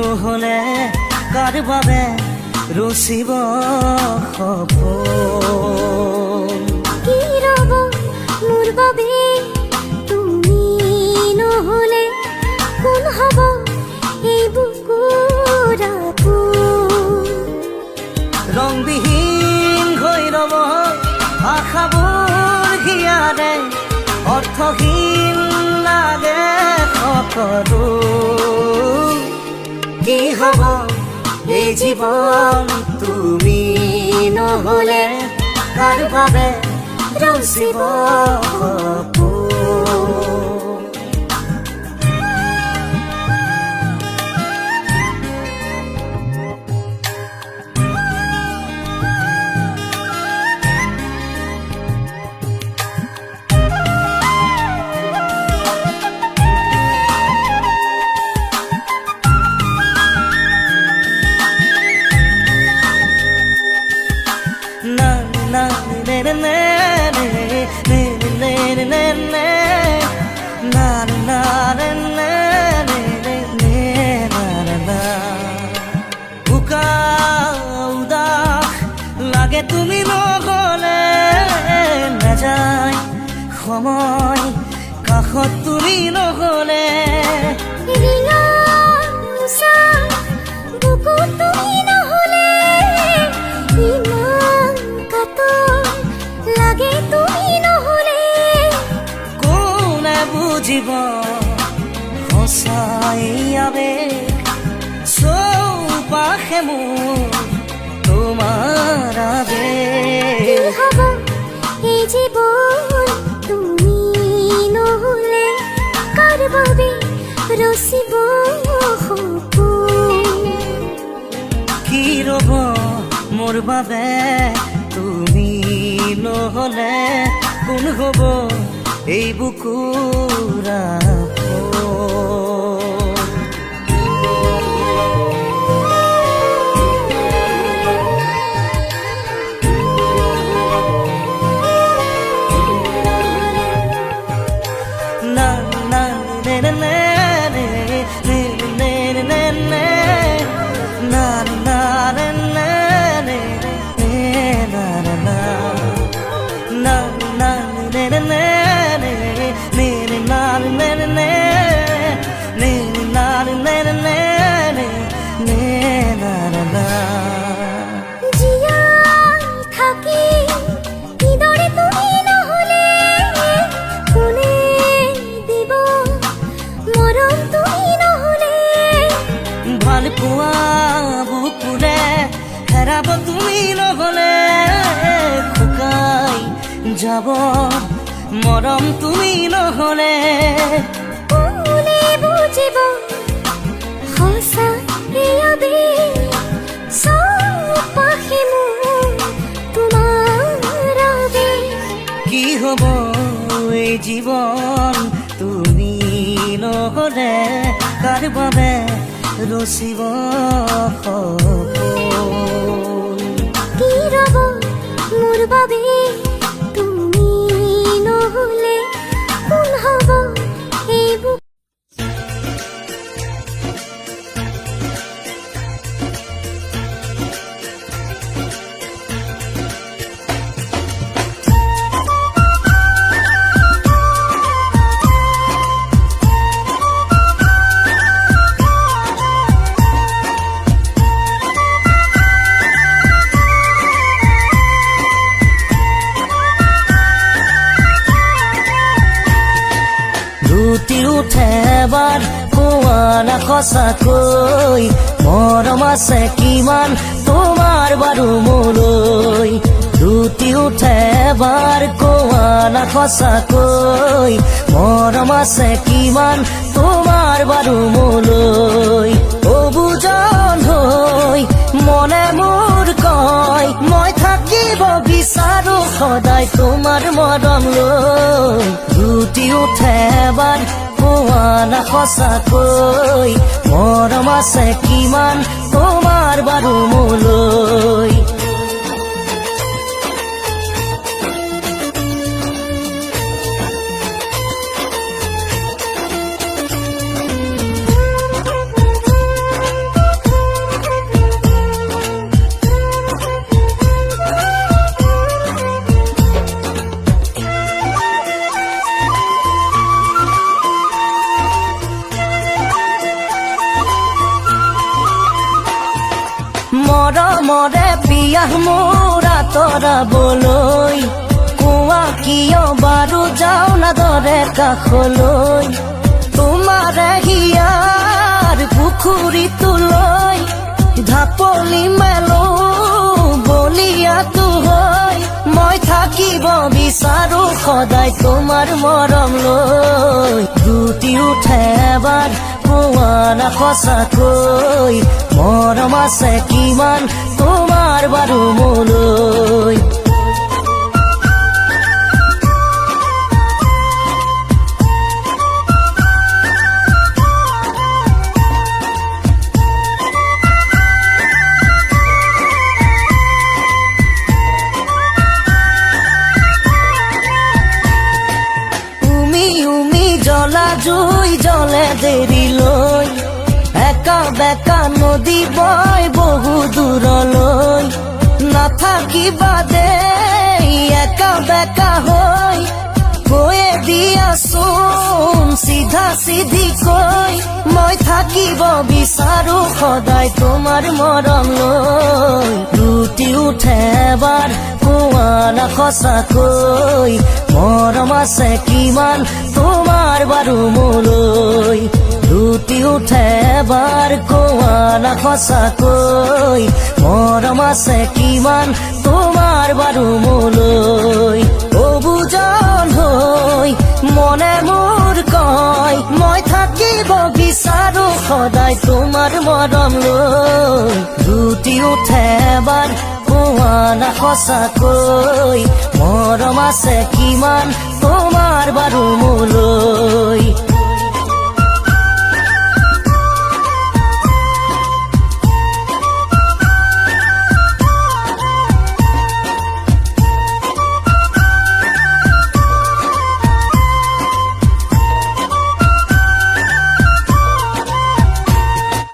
নহলে কাৰ বাবে ৰচিব সপোন কি ৰব মোৰ বাবে তুমি নহলে কোন হব এই বুকুৰ আপোন ৰংবিহীন হৈ ৰব আশাবোৰ হিয়াৰে অৰ্থহীন লাগে সকলো কি হব এই জীৱন তুমি নহলে কাৰ বাবে ৰচিব সপোন লাগে তুমি নগলে নাযায় সময় কাষত তুমি নহলে ৰিঙা উষা বুকুত তুমি নহলে ইমান কাতৰ লাগে তুমি নহলে কোনে বুজিব সঁচাই আবেগ চৌপাশে মোৰ তোমাৰ কি হব এই জীবন তুমি নহলে কাৰ বাবে ৰচিব সপোন কি ৰব মোৰ বাবে তুমি নহলে কোন হব এই বুকুৰ আপোন পোৱা বুকুৰে হেৰাব তুমি নহলে শুকাই যাব মৰম তুমি নহলে কোনে বুজিব সঁচা এই আবেগ চৌপাশে মোৰ তোমাৰ আবেগ কি হব এই জীৱন তুমি নহলে কাৰ বাবে ৰচিব সপোন কি ৰব মোৰ বাবে তুমি নহলে কোন হব এই উঠে এবাৰ কোৱা না সঁচাকৈ মৰম আছে কিমান তোমাৰ বাৰু মোলৈ লুটি উঠে এবাৰ কোৱা না সঁচাকৈ মৰম আছে কিমান তোমাৰ বাৰু মোলৈ অবুজন হৈ মনে মোৰ কয় মই থাকিব বিচাৰো সদায় তোমাৰ মৰম লৈ লুটি উঠে এবাৰ কোৱা না সঁচাকৈ মৰম আছে কিমান তোমাৰ বাৰু মোলৈ মৰে পিয়া মোৰ আঁতৰাবলৈ কোৱা কিয় বাৰু যাওঁ না দৰে কাষলৈ তোমাৰে হিয়াৰ পুখুৰীটোলৈ ঢাপলি মেলো বলিয়াটো হৈ মই থাকিব বিচাৰো সদায় তোমাৰ মৰম লৈ দুটি উঠে এবাৰ কোৱা না সঁচাকৈ মৰম আছে কিমান তোমাৰ বাৰু মোলৈ জ্বলা জুই জ্বলে দেৰিলৈ একা বেকা নদী বয় বহু দূৰলৈ নাথাকিবা দেই একা বেকা হৈ কৈয়ে দিয়াচোন চিধা চিধি কৈ মই থাকিব বিচাৰো সদায় তোমাৰ মৰম লৈ দুটি উঠে এবাৰ কোৱা না সঁচাকৈ মৰম আছে কিমান তোমাৰ বাৰু মোলৈ দুটি উঠে এবাৰ কোৱা না সঁচাকৈ মৰম আছে কিমান তোমাৰ বাৰু মোলৈ অবুজন হৈ মনে মোৰ কয় মই থাকিব বিচাৰো সদায় তোমাৰ মৰম লৈ দুটি উঠে এবাৰ কোৱা না সঁচাকৈ মৰম আছে কিমান তোমাৰ বাৰু মোলৈ